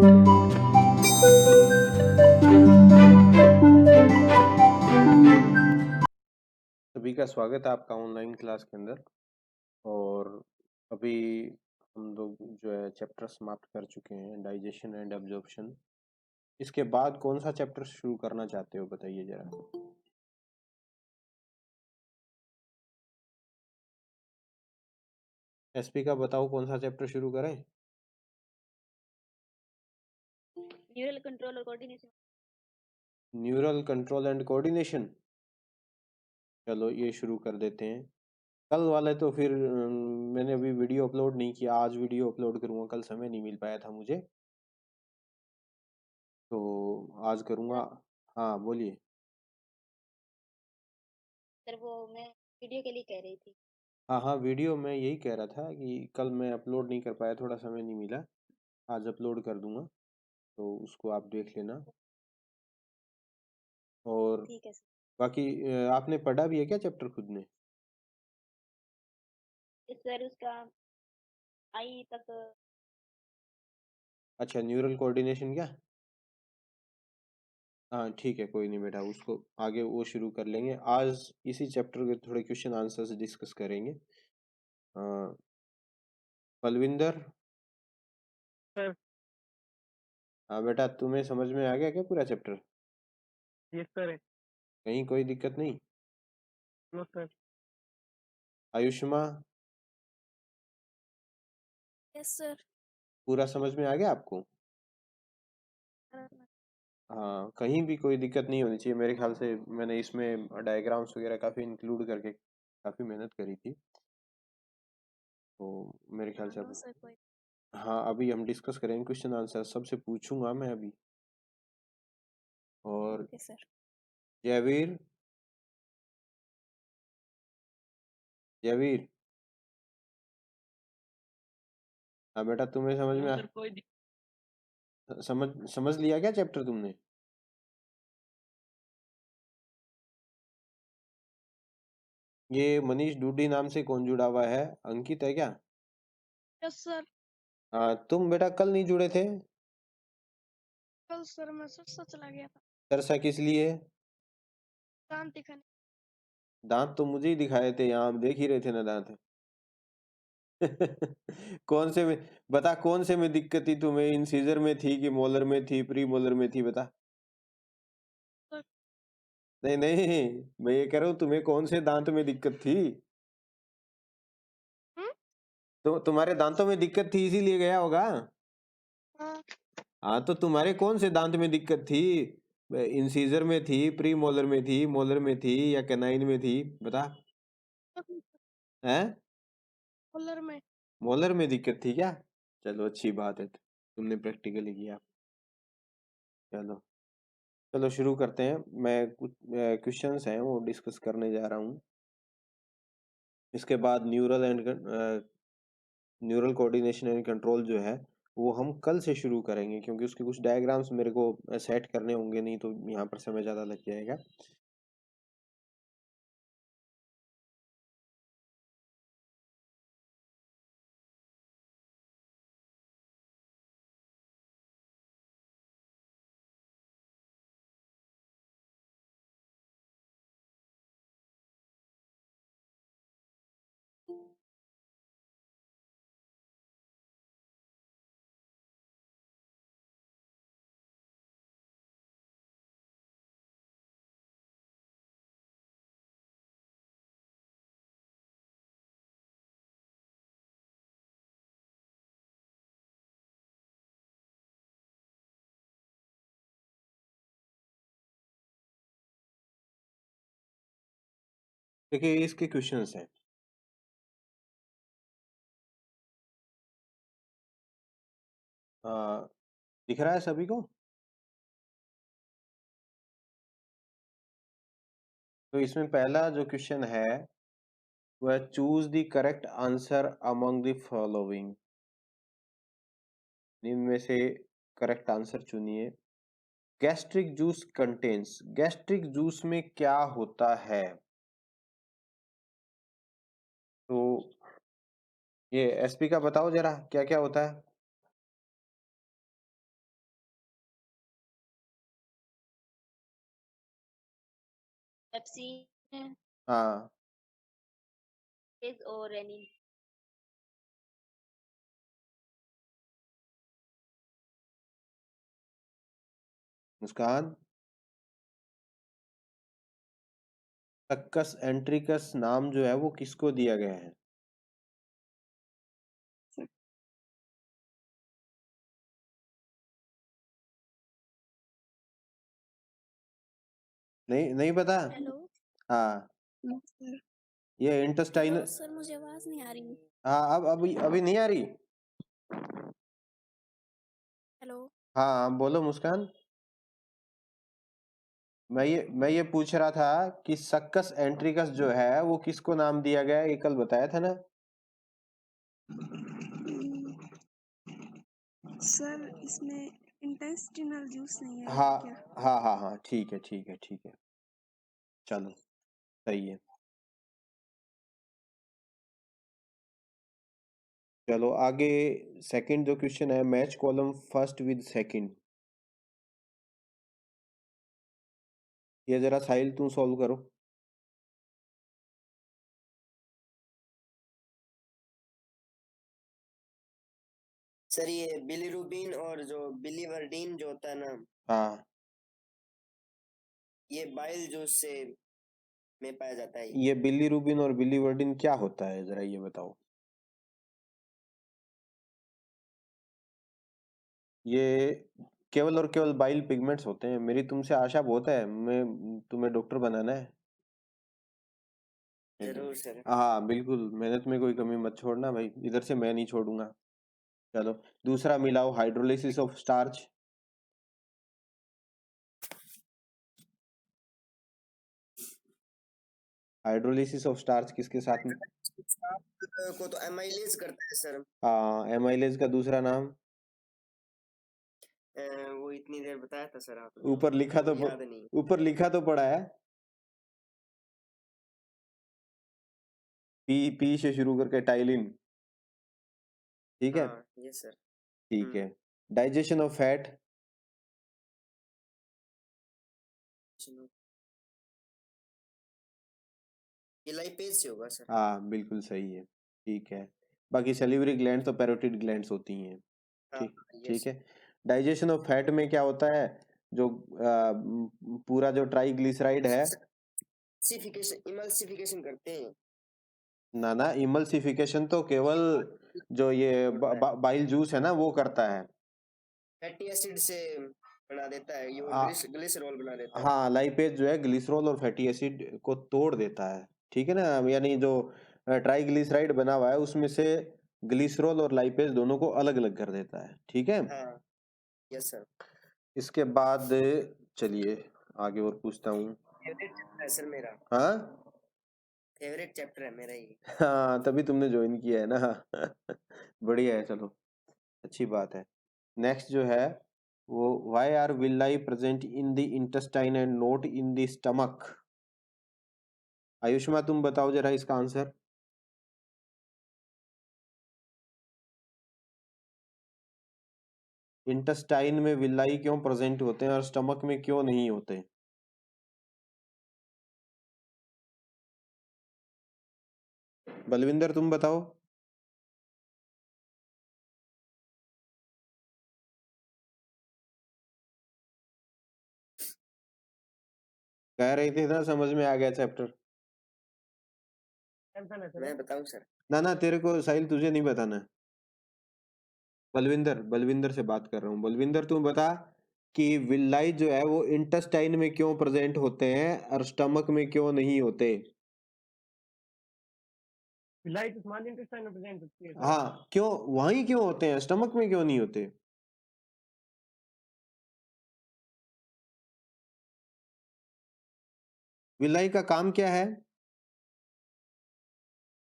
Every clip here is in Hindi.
सभी का स्वागत है आपका ऑनलाइन क्लास के अंदर। और अभी हम लोग जो है चैप्टर समाप्त कर चुके हैं, डाइजेशन एंड एब्जॉर्प्शन। इसके बाद कौन सा चैप्टर शुरू करना चाहते हो, बताइए जरा। एसपी का बताओ, कौन सा चैप्टर शुरू करें? न्यूरल कंट्रोल और coordination. Neural control and coordination, चलो ये शुरू कर देते हैं। कल वाले तो फिर मैंने अभी वीडियो अपलोड नहीं किया, आज वीडियो अपलोड करूंगा, कल समय नहीं मिल पाया था मुझे, तो आज करूंगा। हाँ बोलिए। सर वो मैं वीडियो के लिए कह रही थी। हाँ हाँ, वीडियो मैं यही कह रहा था कि कल मैं अपलोड नहीं कर पाया, थोड़ा समय नहीं मिला, आज अपलोड कर दूंगा, तो उसको आप देख लेना। और ठीक है सर। बाकी आपने पढ़ा भी है क्या चैप्टर खुद ने? सर उसका आई तक। अच्छा, न्यूरल कोऑर्डिनेशन क्या? हाँ ठीक है, कोई नहीं बेटा, उसको आगे वो शुरू कर लेंगे। आज इसी चैप्टर के थोड़े क्वेश्चन आंसर्स डिस्कस करेंगे। बलविंदर। सर। हाँ बेटा, तुम्हें समझ में आ गया क्या पूरा चैप्टर? Yes sir. कहीं कोई दिक्कत नहीं? No sir. Ayushma, yes sir. पूरा समझ में आ गया आपको? हाँ, कहीं भी कोई दिक्कत नहीं होनी चाहिए मेरे ख्याल से। मैंने इसमें डायग्राम्स वगैरह काफ़ी इंक्लूड करके काफ़ी मेहनत करी थी, तो मेरे ख्याल से अब सर कोई। हाँ, अभी हम डिस्कस करेंगे, क्वेश्चन आंसर सबसे पूछूंगा मैं अभी। और ओके सर। जयवीर, जयवीर, हाँ बेटा, तुम्हें समझ में नो आ सर कोई समझ समझ लिया क्या चैप्टर तुमने? ये मनीष डूडी नाम से कौन जुड़ा हुआ है? अंकित है क्या? Yes sir. हाँ, तुम बेटा कल नहीं जुड़े थे? कल सर मैं सरसा चला गया था। तरसा किस लिए? दांत दिखाने। दांत तो मुझे ही दिखाए थे, यहाँ हम देख ही रहे थे ना दांत। कौन से में? बता, कौन से में दिक्कत थी तुम्हें? इंसीजर में थी कि मोलर में थी, प्री मोलर में थी, बता। सर। नहीं नहीं, मैं ये कह रहा हूँ तुम्हें कौन से दांत में दिक्कत थी? तो तुम्हारे दांतों में दिक्कत थी इसीलिए गया होगा। हाँ। हाँ, तो तुम्हारे कौन से दांत में दिक्कत थी? इंसीजर में थी, प्री मोलर में थी, मोलर में थी या कैनाइन में थी, बता। हैं? कलर में। मोलर में दिक्कत थी क्या? चलो अच्छी बात है, तुमने प्रैक्टिकली किया। चलो चलो शुरू करते हैं। मैं कुछ क्वेश्चंस हैं वो डिस्कस करने जा रहा हूँ। इसके बाद न्यूरल कोऑर्डिनेशन एंड कंट्रोल जो है वो हम कल से शुरू करेंगे, क्योंकि उसके कुछ डायग्राम्स मेरे को सेट करने होंगे, नहीं तो यहाँ पर समय ज़्यादा लग जाएगा। देखिए इसके क्वेश्चंस हैं। अ, दिख रहा है सभी को? तो इसमें पहला जो क्वेश्चन है वह choose the correct answer among the following. इनमें से करेक्ट आंसर चुनिए। Gastric juice contains, gastric juice में क्या होता है? तो ये एसपी का बताओ जरा, क्या क्या होता है? पेप्सिन हाँ और रेनिन। मुस्कान, सक्कस एंट्रिकस नाम जो है वो किसको दिया गया है? नहीं नहीं पता? हेलो हाँ, सर। ये इंटेस्टाइन। हेलो सर, मुझे आवाज नहीं आ रही। हाँ, अब अभी अभी नहीं आ रही? हेलो हाँ बोलो मुस्कान। मैं ये पूछ रहा था कि सक्कस एंट्रिकस जो है वो किसको नाम दिया गया है, ये कल बताया था ना? सर, इसमें इंटेस्टिनल जूस नहीं है हाँ क्या? हाँ हाँ हाँ, ठीक है ठीक है ठीक है, चलो सही है। चलो आगे, सेकंड जो क्वेश्चन है, match column first with second, ये जरा साहिल तू सॉल्व करो। सर ये बिलीरुबिन और जो बिलीवर्डिन जो होता है ना, हाँ, ये बाइल जूस से में पाया जाता है। ये बिलीरुबिन और बिलीवर्डिन क्या होता है, जरा ये बताओ। ये केवल और केवल बाइल पिगमेंट्स होते हैं। मेरी तुमसे आशा बहुत है, मैं तुम्हें डॉक्टर बनाना है। जरूर सर। हाँ बिल्कुल, मेहनत में कोई कमी मत छोड़ना भाई, इधर से मैं नहीं छोड़ूंगा। चलो दूसरा मिलाओ, hydrolysis of starch. Hydrolysis of starch किसके साथ में? को तो एमाइलेज करता है सर। हाँ, एमाइलेज का दूसरा नाम? वो इतनी देर बताया था सर आपने, ऊपर लिखा तो याद नहीं। ऊपर लिखा तो पड़ा है, पी पी से शुरू करके टाइलिन। ठीक है हाँ ये सर। ठीक है। Digestion of fat? चलो, ये लाइपेज से होगा सर। हाँ बिल्कुल सही है, ठीक है। बाकी सेलिवरी ग्लैंड तो पैरोटिड ग्लैंड्स होती हैं। हाँ ठीक ये ठीक सर। है। डाइजेशन ऑफ फैट में क्या होता है, जो पूरा जो ट्राइग्लिसराइड है? इमल्सिफिकेशन करते हैं। ना ना, इमल्सिफिकेशन तो केवल जो ये बाइल जूस है ना वो करता है। फैटी एसिड से बना देता है, ये आ, ग्लिसरॉल बना देता है। हाँ, लाइपेज जो है ग्लिसरॉल और फैटी एसिड को तोड़ देता है, ठीक है ना? यानी जो ट्राइग्लिसराइड बना हुआ है उसमें से ग्लिसरॉल और लाइपेज दोनों को अलग अलग कर देता है, ठीक है। हाँ यस सर। इसके बाद चलिए आगे और पूछता हूँ। फेवरेट चैप्टर है सर मेरा, हाँ फेवरेट चैप्टर है मेरा ये। हाँ, तभी तुमने ज्वाइन किया है ना। बढ़िया है, चलो अच्छी बात है। नेक्स्ट जो है वो, why are villi present in the intestine and not in the stomach? Ayushma तुम बताओ जरा इसका आंसर। इंटेस्टाइन में विल्लाई क्यों प्रेजेंट होते हैं और स्टमक में क्यों नहीं होते? बलविंदर तुम बताओ। कह रहे थे ना समझ में आ गया चैप्टर। मैं बताऊं सर? ना ना, तेरे को साहिल तुझे नहीं बताना है। बलविंदर, बलविंदर से बात कर रहा हूँ। बलविंदर तुम बता कि विल्लाई जो है वो इंटेस्टाइन में क्यों प्रेजेंट होते हैं और स्टमक में क्यों नहीं होते? विलाई तो स्मॉल इंटेस्टाइन में प्रेजेंट होती है सर। हाँ, क्यों वहीं क्यों होते हैं, स्टमक में क्यों नहीं होते? विलाई का काम क्या है?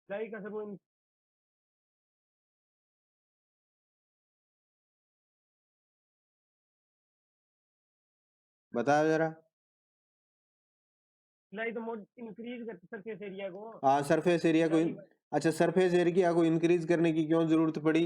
विलाई का सर वो बताओ जरा। विलाई तो मोड इंक्रीज करती सरफेस एरिया को। हाँ, सरफेस एरिया को अच्छा, सरफेस एरिया को इंक्रीज करने की क्यों जरूरत पड़ी?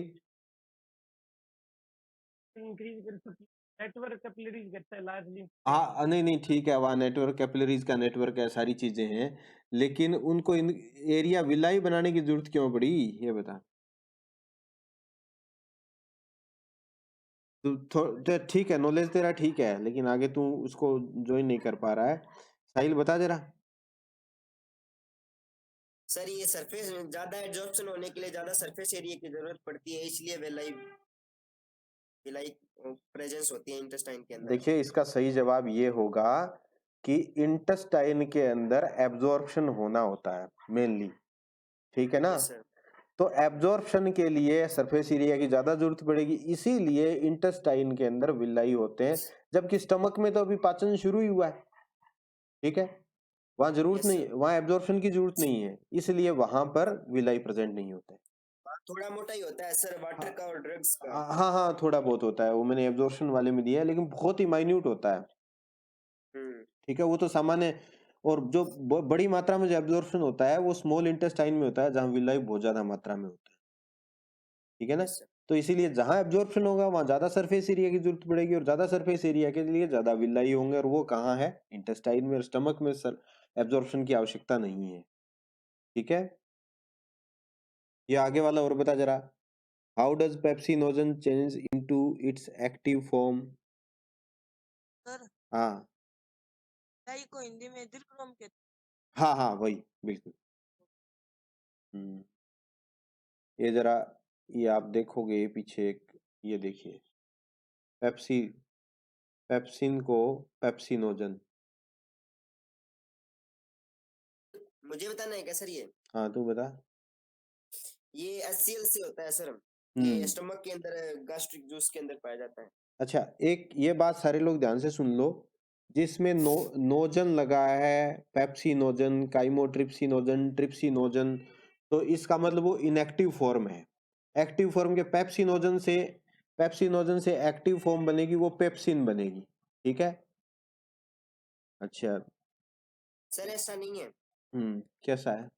इंक्रीज कर सकती नेटवर्क कैपिलरीज करता है लार्जली। हाँ नहीं नहीं ठीक है, वहाँ नेटवर्क कैपिलरीज का नेटवर्क है, सारी चीजें हैं, लेकिन उनको एरिया विलाई बनाने की जरूरत क्यों पड़ी, ये बता। तो ठीक है, नॉलेज तेरा ठीक है, लेकिन आगे तू उसको ज्वाइन नहीं कर पा रहा है। साहिल बता जरा। सर ये सरफेस ज्यादा एब्जॉर्प्शन होने के लिए ज्यादा सरफेस एरिया की जरूरत पड़ती है, इसलिए विलाई विलाई प्रेजेंस होती है इंटेस्टाइन के अंदर। देखिए इसका सही जवाब ये होगा कि इंटेस्टाइन के अंदर एब्जॉर्प्शन होना होता है मेनली, ठीक है ना। Yes sir. तो एब्जॉर्प्शन के लिए सरफेस एरिया की ज्यादा जरूरत पड़ेगी, इसीलिए इंटेस्टाइन के अंदर विलाई होते हैं, जबकि स्टमक में तो अभी पाचन शुरू ही हुआ है, ठीक है, वहां जरूरत यस नहीं, सर। वहां एब्जॉर्प्शन की जरूरत नहीं है, इसलिए वहां पर विलाई प्रेजेंट नहीं होते। थोड़ा मोटा ही होता है सर वाटर का और ड्रग्स का। हाँ हाँ थोड़ा बहुत होता है, वो मैंने एब्जॉर्प्शन वाले में दिया है, लेकिन बहुत ही माइन्यूट होता है, ठीक है, वो तो सामान्य। और जो बड़ी मात्रा में जो एब्जॉर्प्शन होता है वो स्मॉल इंटेस्टाइन में होता है, जहां विलाई बहुत ज्यादा मात्रा में होता है, ठीक है ना। Yes sir. तो इसीलिए जहां एब्जॉर्प्शन होगा वहां ज्यादा सरफेस एरिया की जरूरत पड़ेगी, और ज्यादा सरफेस एरिया के लिए ज्यादा विलाई होंगे, और वो कहाँ है, इंटेस्टाइन में और स्टमक में सर एब्जॉर्प्शन की आवश्यकता नहीं है, ठीक है। ये आगे वाला और बता जरा। How does pepsinogen change into its active form. Sir हाँ डाई को हिंदी में दीर्घक्रम कहते हाँ हाँ वही बिल्कुल। ये जरा, ये आप देखोगे पीछे एक, ये देखिए पेप्सी, पेप्सिन को पेप्सिनोजन। मुझे बताना है क्या सर ये? हाँ तू बता। ये HCl से होता है सर, ये हम्म स्टमक के अंदर गास्ट्रिक जूस के अंदर पाया जाता है। अच्छा, एक ये बात सारे लोग ध्यान से सुन लो, जिसमें नोजन लगा है, पेप्सिनोजन, काइमोट्रिप्सिनोजन, ट्रिप्सिनोजन, तो इसका मतलब वो इनएक्टिव फॉर्म है। एक्टिव फॉर्म के पेप्सिनोजन से एक्टिव फॉर्म बनेगी, वो पेप्सिन बनेगी, ठीक है। अच्छा। सर ऐसा नहीं है, कैसा है।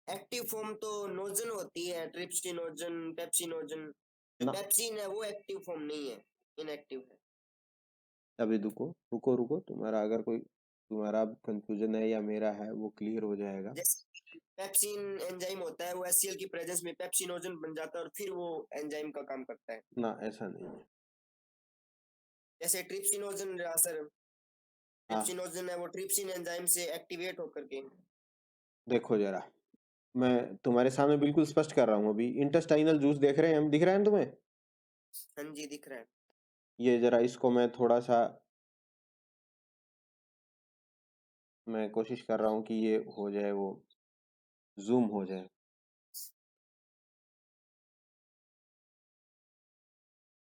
एक्टिव फॉर्म तो नोजन होती है, ट्रिप्सिनोजन, पेप्सिनोजन। जो ना पेप्सिन है वो एक्टिव फॉर्म नहीं है, इनएक्टिव है। अभी रुको रुको रुको, तुम्हारा अगर कोई तुम्हारा कंफ्यूजन है या मेरा है, वो क्लियर हो जाएगा। जैसे पेप्सिन एंजाइम होता है, वो HCl की प्रेजेंस में पेप्सिनोजन बन जाता है और फिर वो एंजाइम का काम करता है। ना ऐसा नहीं है। जैसे ट्रिप्सिनोजन रहा सर, हाँ ट्रिप्सिनोजन है वो ट्रिप्सिन एंजाइम से एक्टिवेट होकर के। देखो जरा, मैं तुम्हारे सामने बिल्कुल स्पष्ट कर रहा हूँ, अभी इंटेस्टाइनल जूस देख रहे हैं हम, दिख रहा है ना तुम्हें। हाँ जी दिख रहा है। ये जरा इसको मैं थोड़ा सा, मैं कोशिश कर रहा हूँ कि ये हो जाए, वो जूम हो जाए।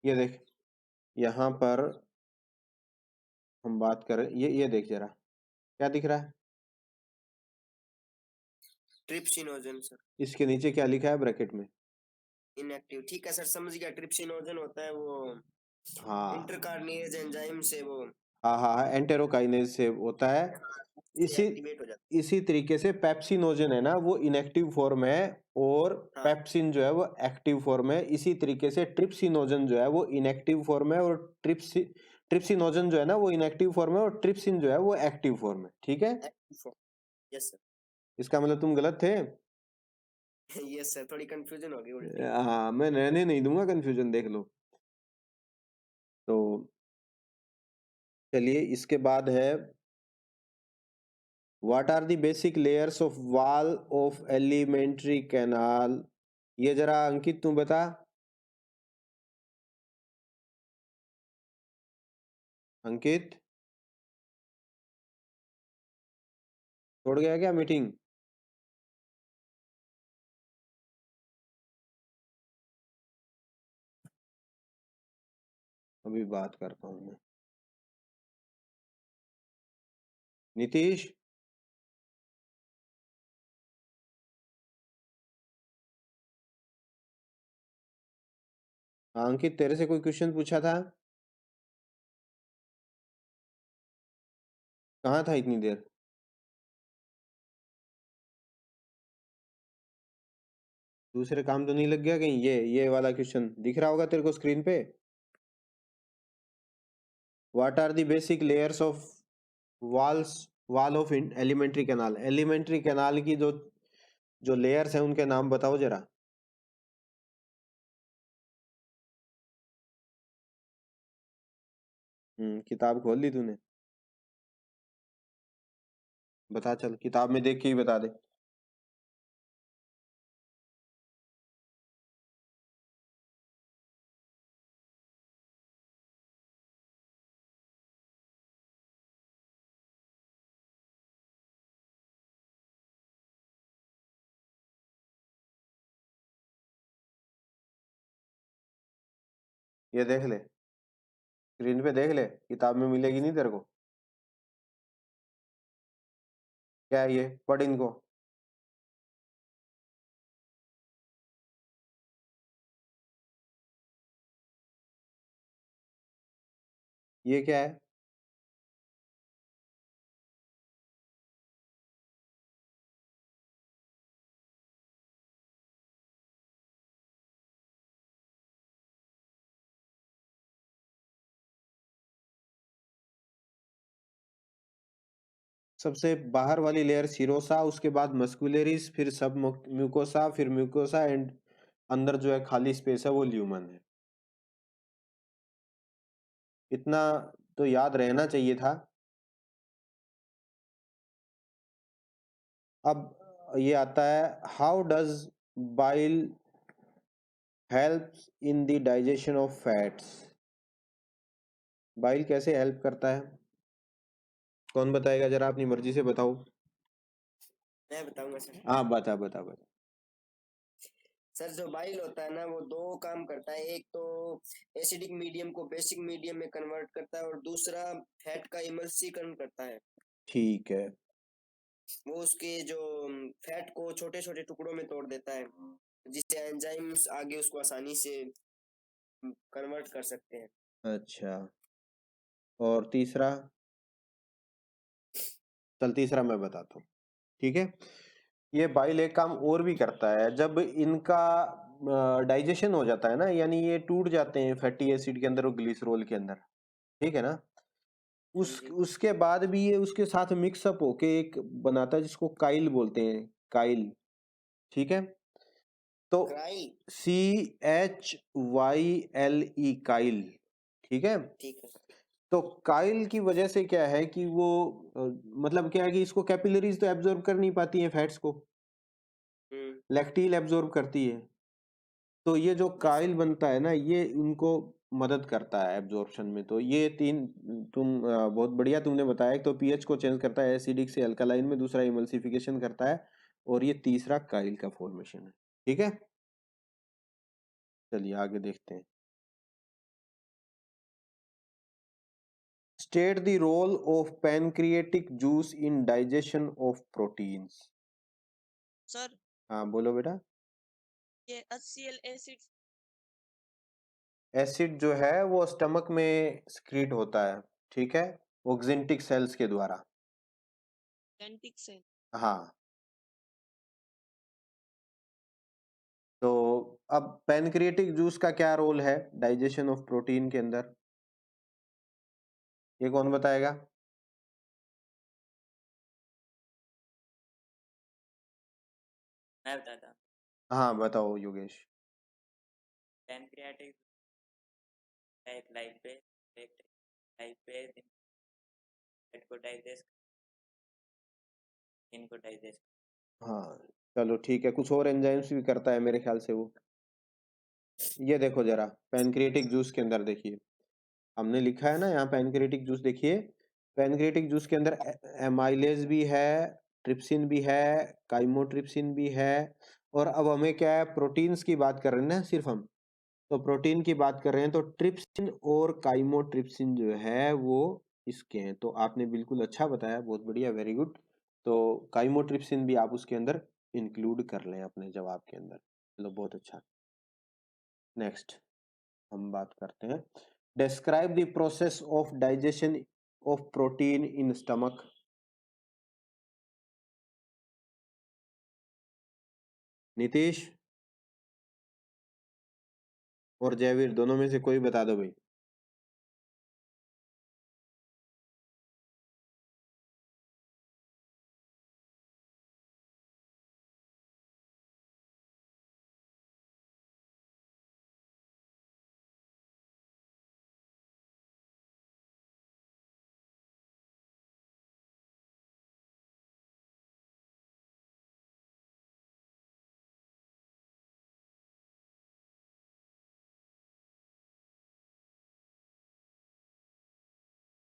ये देख, यहाँ पर हम बात करें, ये देख जरा, क्या दिख रहा है। Trypsinogen sir. इसके नीचे क्या लिखा है ब्रैकेट में। इनएक्टिव, ठीक है सर समझ गया। ट्रिप्सिनोजन होता है वो हाँ इंटरकार्नियज एंजाइम से वो हाँ हाँ हाँ, एंटेरोकाइनेज से होता है। इसी एक्टिवेट हो जाता इसी तरीके से पेप्सिनोजन है ना, वो इनएक्टिव फॉर्म है, और है। हाँ पेप्सिन जो है वो एक्टिव फॉर्म है। इसी तरीके से ट्रिप्सिनोजन जो है वो इनएक्टिव फॉर्म है, और ट्रिप्सिनोजन जो है ना वो इनएक्टिव फॉर्म है, और ट्रिप्सिन जो है वो एक्टिव फॉर्म है, ठीक है। Active form. यस इसका मतलब तुम गलत थे। सर। यस सर, थोड़ी कंफ्यूजन हो गई उल्टी। हाँ मैं रहने नहीं दूंगा कंफ्यूजन, देख लो। तो चलिए इसके बाद है, what are the basic layers of wall of elementary canal. ये जरा अंकित तू बता। अंकित छोड़ गया क्या मीटिंग। अभी बात करता हूँ मैं। नीतीश। हाँ, अंकित तेरे से कोई क्वेश्चन पूछा था, कहाँ था इतनी देर। दूसरे काम तो नहीं लग गया कहीं। ये वाला क्वेश्चन दिख रहा होगा तेरे को स्क्रीन पे। What are the basic layers of wall of elementary canal? Elementary canal की जो लेयर्स हैं उनके नाम बताओ जरा। किताब खोल ली तूने? बता, चल किताब में देख के ही बता दे। ये देख ले, स्क्रीन पे देख ले, किताब में मिलेगी नहीं तेरे को। क्या है ये? पढ़ इनको। ये क्या है? सबसे बाहर वाली लेयर सिरोसा, उसके बाद मस्कुलरिस, फिर सब म्यूकोसा, फिर म्यूकोसा एंड अंदर जो है खाली स्पेस है वो ल्यूमन है। इतना तो याद रहना चाहिए था। अब ये आता है, how does bile helps in the digestion of fats? Bile कैसे हेल्प करता है? कौन बताएगा जरा, अपनी मर्जी से बताओ। मैं बताऊंगा सर। हाँ बता बता बता। सर जो बाइल होता है ना वो दो काम करता है, एक तो एसिडिक मीडियम को बेसिक मीडियम में कन्वर्ट करता है और दूसरा फैट का इमल्सीकरण करता है। ठीक है। वो उसके जो फैट को छोटे छोटे टुकड़ों में तोड़ देता है, जिससे एंजाइम्स आगे उसको आसानी से कन्वर्ट कर सकते हैं। अच्छा, और तीसरा? चल तीसरा मैं बताता हूँ, ठीक है। ये बाइल एक काम और भी करता है, जब इनका डाइजेशन हो जाता है ना, यानी ये टूट जाते हैं फैटी एसिड के अंदर और ग्लिसरॉल के अंदर, ठीक है ना, उसके बाद भी ये उसके साथ मिक्सअप होके एक बनाता है जिसको काइल बोलते हैं, काइल, ठीक है। तो क्राइल। CHYLE, काइल, ठीक है। ठीक है। तो काइल की वजह से क्या है कि वो मतलब क्या है कि इसको कैपिलरीज तो एब्जॉर्ब कर नहीं पाती हैं फैट्स को, लैक्टील एब्जॉर्ब करती है। तो ये जो काइल बनता है ना, ये इनको मदद करता है एब्जॉर्प्शन में। तो ये तीन बहुत बढ़िया तुमने बताया। एक तो पीएच को चेंज करता है एसिडिक से अल्कलाइन में, दूसरा इमल्सिफिकेशन करता है, और ये तीसरा काइल का फॉर्मेशन है, ठीक है। चलिए आगे देखते हैं। State the role of pancreatic juice in digestion of proteins. Sir हाँ बोलो बेटा। ये HCl एसिड एसिड जो है वो स्टमक में स्क्रीट होता है, ठीक है, ऑक्जेंटिक सेल्स के द्वारा। जेनेटिक से। हाँ, तो अब पैनक्रिएटिक जूस का क्या रोल है डाइजेशन ऑफ प्रोटीन के अंदर, ये कौन बताएगा? मैं बताता हूँ। हाँ बताओ योगेश। पैनक्रियाटिक एक लाइपेज, एक लाइपेज फैट को डाइजेस्ट, इनको डाइजेस्ट। हाँ चलो ठीक है, कुछ और एंजाइम्स भी करता है मेरे ख्याल से वो। ये देखो जरा पैनक्रिएटिक जूस के अंदर देखिए, हमने लिखा है ना यहाँ पैनक्रिएटिक जूस, देखिए पैनक्रिएटिक जूस के अंदर एमाइलेज भी है, ट्रिप्सिन भी है, काइमोट्रिप्सिन भी है, और अब हमें क्या है, प्रोटीन्स की बात कर रहे हैं ना सिर्फ हम, तो प्रोटीन की बात कर रहे हैं, तो ट्रिप्सिन और काइमोट्रिप्सिन जो है वो इसके हैं। तो आपने बिल्कुल अच्छा बताया, बहुत बढ़िया, वेरी गुड। तो काइमोट्रिप्सिन भी आप उसके अंदर इंक्लूड कर लें अपने जवाब के अंदर। चलो बहुत अच्छा। नेक्स्ट हम बात करते हैं, describe the process of digestion of protein in stomach. Nitish और जयवीर, दोनों में से कोई बता दो भाई।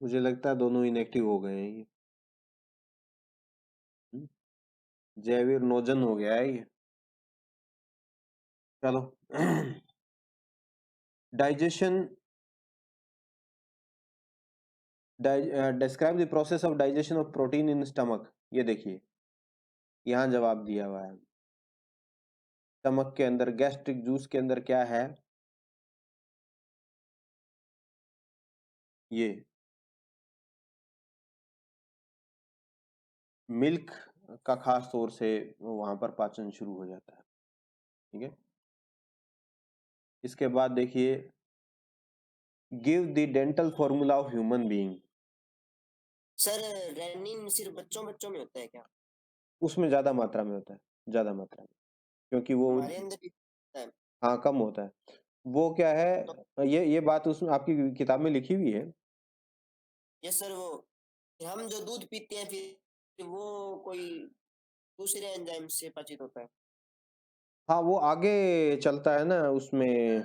मुझे लगता है दोनों इनएक्टिव हो गए हैं ये। जयवीर नोजन हो गया है ये। चलो digestion, describe the process of digestion of protein in stomach. ये देखिए यहाँ जवाब दिया हुआ है। स्टमक के अंदर गैस्ट्रिक जूस के अंदर क्या है, ये मिल्क का खास तौर से वहां पर पाचन शुरू हो जाता है। ठीक है, इसके बाद देखिए give the dental formula of human being. Sir renin सिर्फ बच्चों में होता है क्या? उसमें ज्यादा मात्रा में होता है, ज्यादा मात्रा में, क्योंकि वो हमारे अंदर भी होता है। हाँ कम होता है। वो क्या है, तो ये बात उसमें आपकी किताब में लिखी हुई है। ये सर वो हम जो दूध पीते हैं फिर वो कोई दूसरे एंजाइम से पाचित होता है। हाँ वो आगे चलता है ना उसमें,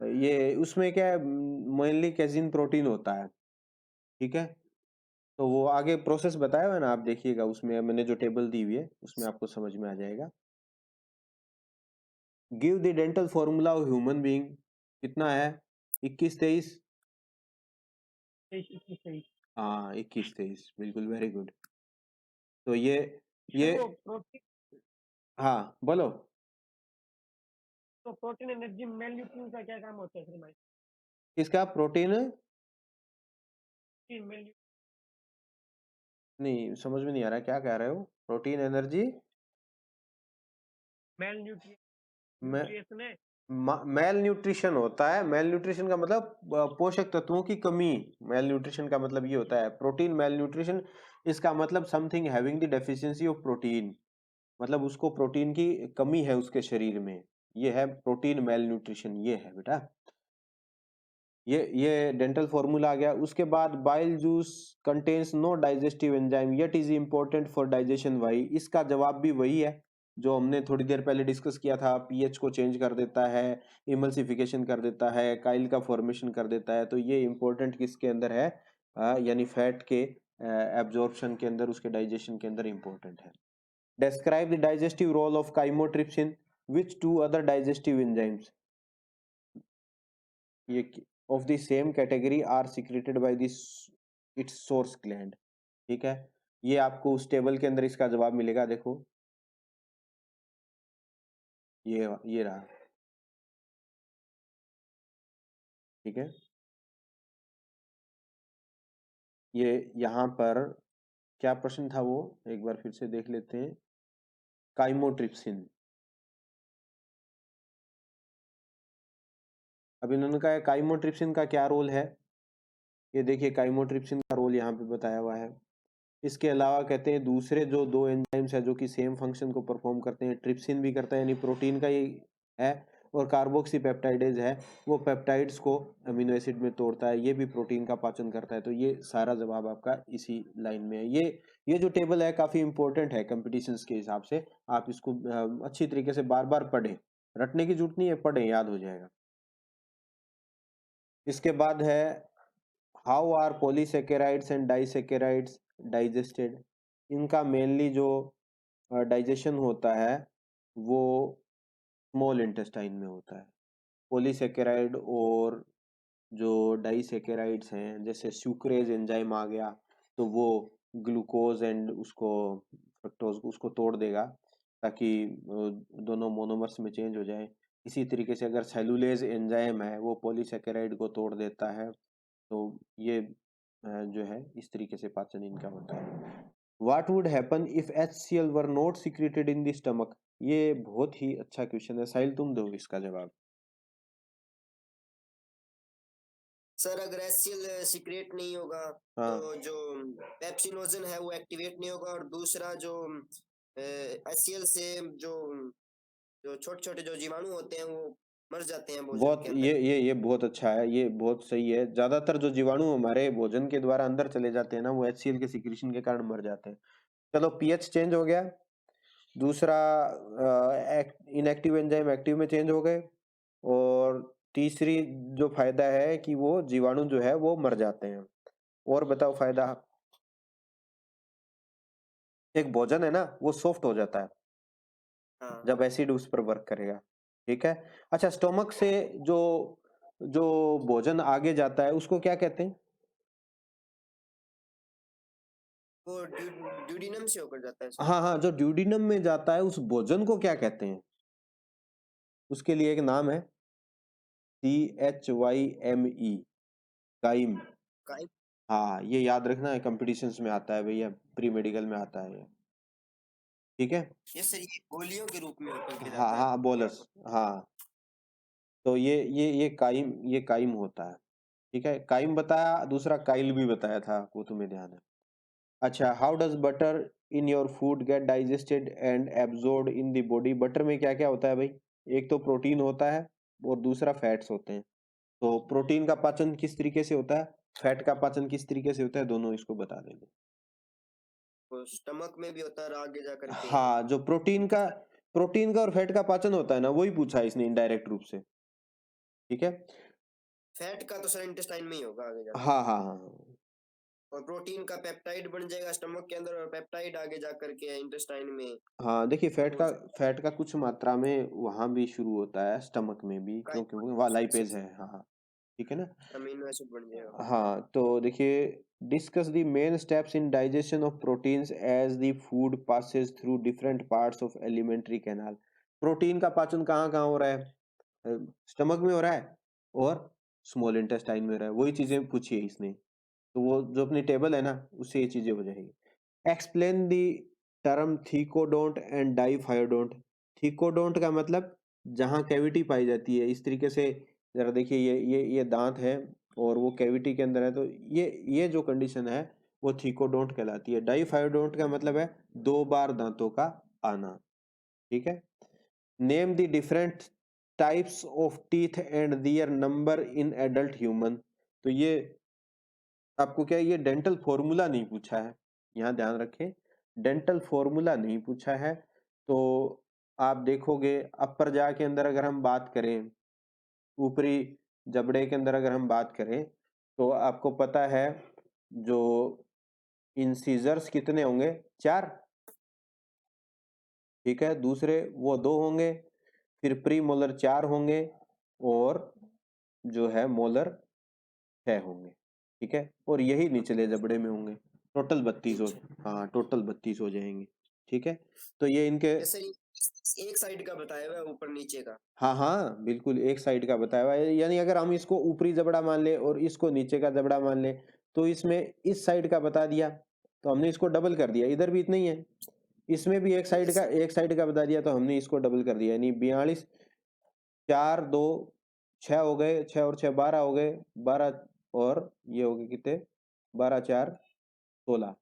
ये उसमें क्या है, मेनली कैजीन प्रोटीन होता है। ठीक है, तो वो आगे प्रोसेस बताया हुआ है ना, आप देखिएगा उसमें मैंने जो टेबल दी हुई है उसमें आपको समझ में आ जाएगा। Give the dental formula of human being कितना है, 21-23। 21-23। हाँ 21-23 बिल्कुल, वेरी गुड। तो ये सर वो प्रोटीन, हाँ बोलो। तो प्रोटीन एनर्जी मेल न्यूट्रिएंट का क्या काम होता है सर? किसका प्रोटीन मेल नहीं समझ में नहीं आ रहा, क्या कह रहे हो? प्रोटीन एनर्जी मेल न्यूट्रिएशन है। मेल न्यूट्रिशन होता है। मेल न्यूट्रिशन का मतलब पोषक तत्वों की कमी। मेल न्यूट्रिशन का मतलब ये होता है। प्रोटीन मेल न्यूट्रिशन, इसका मतलब something having the deficiency of protein, मतलब उसको प्रोटीन की कमी है उसके शरीर में, ये है प्रोटीन मेल न्यूट्रिशन, ये है बेटा। ये डेंटल फॉर्मूला आ गया। उसके बाद bile juice contains no digestive enzyme yet is important for digestion. Why, इसका जवाब भी वही है जो हमने थोड़ी देर पहले डिस्कस किया था। पीएच को चेंज कर देता है, इमल्सिफिकेशन कर देता है, काइल का फॉर्मेशन कर देता है। तो ये इंपॉर्टेंट किसके अंदर है, यानी फैट के एब्जॉर्प्शन के अंदर, उसके डाइजेशन के अंदर इंपॉर्टेंट है। Describe the digestive role of chymotrypsin which to other digestive enzymes, ये of the same category are secreted by this its source gland। ठीक है, ये आपको उस टेबल के अंदर इसका जवाब मिलेगा। देखो ये रहा। ठीक है, ये यहाँ पर क्या प्रश्न था वो एक बार फिर से देख लेते हैं। काइमोट्रिप्सिन, अब इन्होंने कहा काइमोट्रिप्सिन का क्या रोल है। ये देखिए काइमोट्रिप्सिन का रोल यहाँ पे बताया हुआ है। इसके अलावा कहते हैं दूसरे जो दो एंजाइम्स है जो कि सेम फंक्शन को परफॉर्म करते हैं, ट्रिप्सिन भी करता है यानी प्रोटीन का ही है, और कार्बोक्सीपेप्टाइडेज है वो पेप्टाइड्स को अमीनो एसिड में तोड़ता है, ये भी प्रोटीन का पाचन करता है। तो ये सारा जवाब आपका इसी लाइन में है। ये जो टेबल है काफी इंपॉर्टेंट है कंपटीशंस के हिसाब से, आप इसको अच्छी तरीके से बार बार पढ़ें, रटने की जरूरत नहीं है, पढ़ें याद हो जाएगा। इसके बाद है how are polysaccharides and disaccharides digested. इनका मेनली जो डाइजेशन होता है वो स्मॉल इंटेस्टाइन में होता है। पॉलीसेकेराइड और जो डाइसेकेराइड्स हैं, जैसे सुक्रेज एंजाइम आ गया तो वो ग्लूकोज एंड उसको फ्रक्टोज उसको तोड़ देगा ताकि दोनों मोनोमर्स में चेंज हो जाए। इसी तरीके से अगर सेलुलेज एंजाइम है वो पॉलीसेकेराइड को तोड़ देता है। तो ये जो है इस तरीके से पाचन इनका होता है। What would happen if HCl were not secreted in the stomach? ये बहुत ही अच्छा क्वेश्चन है, साहिल तुम दो इसका जवाब। सर अगर एचसीएल सीक्रेट नहीं होगा हाँ तो जो पेप्सिनोजन है वो एक्टिवेट नहीं होगा, और दूसरा जो एचसीएल से जो जो छोटे छोटे जो जीवाणु होते हैं वो मर जाते हैं भोजन बहुत के अंदर। ये बहुत अच्छा है, ये बहुत सही है। ज्यादातर जो जीवाणु हमारे भोजन के द्वारा अंदर चले जाते हैं ना वो HCl के सिक्रीशन के कारण मर जाते हैं। चलो पीएच चेंज हो गया, दूसरा इनएक्टिव एंजाइम एक्टिव में चेंज हो गए, और तीसरी जो फायदा है कि वो जीवाणु जो है वो मर जाते हैं। और बताओ फायदा। एक भोजन है ना वो सॉफ्ट हो जाता है हाँ जब एसिड उस पर वर्क करेगा, ठीक है। अच्छा, स्टोमक से जो जो भोजन आगे जाता है उसको क्या कहते हैं? वो ड्यूडिनम से होकर जाता है सर। हाँ हाँ, जो ड्यूडिनम में जाता है उस भोजन को क्या कहते हैं? उसके लिए एक नाम है, CHYME, काइम। काई हाँ, ये याद रखना है, कंपटीशंस में आता है भैया, प्री मेडिकल में आता है ये, ठीक है। ये सर ये गोलियों के रूप में ऊपर गिर हाँ जाता है। हाँ, बोलस, हाँ। तो ये काइम होता है, ठीक है। काइम बताया, दूसरा काइल भी बताया था, वो तुम्हें ध्यान है। अच्छा, how does butter in your food gate digested and absorbed in the body? Butter में क्या क्या होता है भाई? एक तो प्रोटीन होता है और दूसरा फैट्स होते हैं। तो प्रोटीन का पाचन किस तरीके से होता है, फैट का पाचन किस तरीके से होता है, दोनों इसको बता देंगे। वो स्टमक में भी होता है और आगे जा करके। हाँ, जो प्रोटीन का और फैट का पाचन होता है ना, वही पूछा है इसने इनडायरेक्ट रूप से, ठीक है। फैट का तो सर इंटेस्टाइन में ही होगा आगे जाकर। हाँ हाँ हाँ हाँ। और प्रोटीन का पेप्टाइड बन जाएगा स्टमक के अंदर और पेप्टाइड आगे जा करके इंटेस्टाइन में। हाँ, देखिए तो फैट का कुछ मात्रा में वहां भी शुरू होता है, स्टमक में भी, क्योंकि वो वहाँ लाइपेज है। हाँ हाँ, ठीक है ना। अमीनो एसिड बन जाएगा। हाँ, तो देखिए, discuss the main steps in digestion of proteins as the food passes through different parts of elementary canal. Protein का पाचन कहाँ कहाँ हो रहा है? स्टमक में हो रहा है और स्मॉल इंटेस्टाइन में हो रहा है, वही चीजें पूछी है इसने। तो वो जो अपनी टेबल है ना, उससे ये चीजें हो जाएगी। Explain the term thecodont and diphyodont. Thecodont का मतलब जहाँ कैविटी पाई जाती है, इस तरीके से। जरा देखिए, ये दांत है और वो कैविटी के अंदर है, तो ये जो कंडीशन है वो थीकोडोंट कहलाती है। डाइफायोडोंट का मतलब है 2 बार दांतों का आना, ठीक है। Name the different types of teeth and their number in adult human. तो ये आपको क्या है, ये डेंटल फॉर्मूला नहीं पूछा है, यहाँ ध्यान रखें, डेंटल फॉर्मूला नहीं पूछा है। तो आप देखोगे अपर जा के अंदर अगर हम बात करें, ऊपरी जबड़े के अंदर अगर हम बात करें, तो आपको पता है जो इंसीजर्स कितने होंगे, 4, ठीक है। दूसरे वो 2 होंगे, फिर प्री मोलर 4 होंगे और जो है मोलर 6 होंगे, ठीक है। और यही निचले जबड़े में होंगे। टोटल 32 हो, हाँ टोटल 32 हो जाएंगे, ठीक है। तो ये इनके, जैसे एक साइड का बताया हुआ है ऊपर नीचे का। हाँ हाँ बिल्कुल एक साइड का बताया हुआ है, यानी अगर हम इसको ऊपरी जबड़ा मान ले और इसको नीचे का जबड़ा मान ले, तो इसमें इस साइड का बता दिया, तो हमने इसको डबल कर दिया। इधर भी इतना ही है, इसमें भी एक साइड का बता दिया, तो हमने इसको डबल कर दिया, यानी 42, 4 2 6 हो गए, 6 और 6 12 हो गए, 12 और ये हो गए कितने, 12 4 16।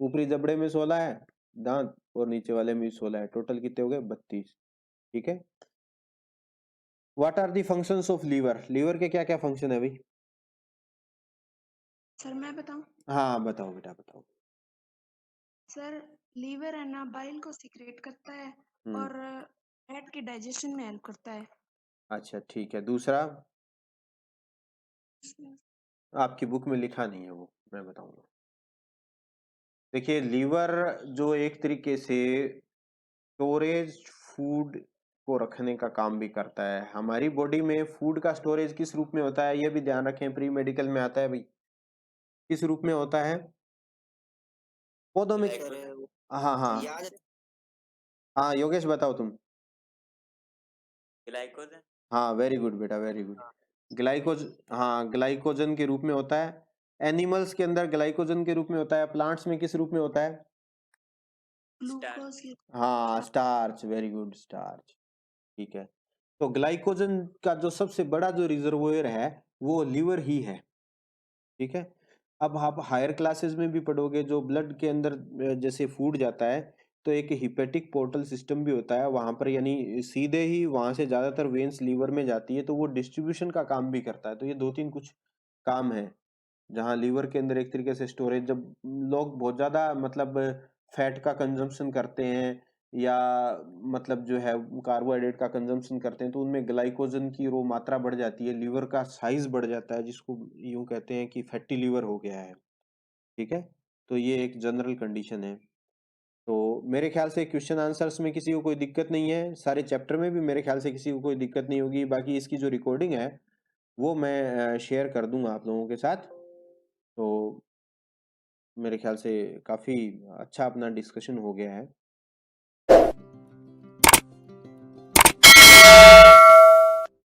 ऊपरी जबड़े में 16 है दांत और नीचे वाले में 16 है, टोटल कितने हो गए, 32, ठीक है। What are the functions of liver? Liver के क्या क्या फंक्शन है भाई? सर मैं बताऊं? हाँ बताओ बेटा, बताओ। सर लीवर है ना बाइल को सिक्रेट करता है और फैट के डाइजेशन में हेल्प करता है। अच्छा ठीक है, दूसरा आपकी बुक में लिखा नहीं है, वो मैं बताऊंगा। देखिए, लीवर जो एक तरीके से स्टोरेज फूड को रखने का काम भी करता है। हमारी बॉडी में फूड का स्टोरेज किस रूप में होता है, ये भी ध्यान रखें, प्री मेडिकल में आता है भाई। किस रूप में होता है? पौधों में। सर हाँ हाँ याद हाँ, योगेश बताओ तुम। ग्लाइकोजन। हाँ वेरी गुड बेटा, वेरी गुड। ग्लाइकोज, हाँ ग्लाइकोजन के रूप में होता है। एनिमल्स के अंदर ग्लाइकोजन के रूप में होता है, प्लांट्स में किस रूप में होता है? ग्लूकोज की हाँ स्टार्च, वेरी गुड, स्टार्च, ठीक है। तो ग्लाइकोजन का जो सबसे बड़ा जो रिजर्वोयर है वो लीवर ही है, ठीक है। अब आप हायर क्लासेस में भी पढ़ोगे, जो ब्लड के अंदर जैसे फूड जाता है, तो एक हिपेटिक पोर्टल सिस्टम भी होता है वहां पर, यानी सीधे ही वहां से ज्यादातर वेन्स लीवर में जाती है, तो वो डिस्ट्रीब्यूशन का काम भी करता है। तो ये 2 3 कुछ काम है जहाँ लीवर के अंदर एक तरीके से स्टोरेज, जब लोग बहुत ज्यादा मतलब फैट का कंजम्पशन करते हैं या मतलब जो है कार्बोहाइड्रेट का कंजम्पशन करते हैं, तो उनमें ग्लाइकोजन की वो मात्रा बढ़ जाती है, लीवर का साइज बढ़ जाता है, जिसको यूं कहते हैं कि फैटी लीवर हो गया है, ठीक है, तो ये एक जनरल कंडीशन है। तो मेरे ख्याल से क्वेश्चन आंसर्स में किसी को कोई दिक्कत नहीं है, सारे चैप्टर में भी मेरे ख्याल से किसी को कोई दिक्कत नहीं होगी। बाकी इसकी जो रिकॉर्डिंग है वो मैं शेयर कर दूंगा आप लोगों के साथ। तो मेरे ख्याल से काफ़ी अच्छा अपना डिस्कशन हो गया है।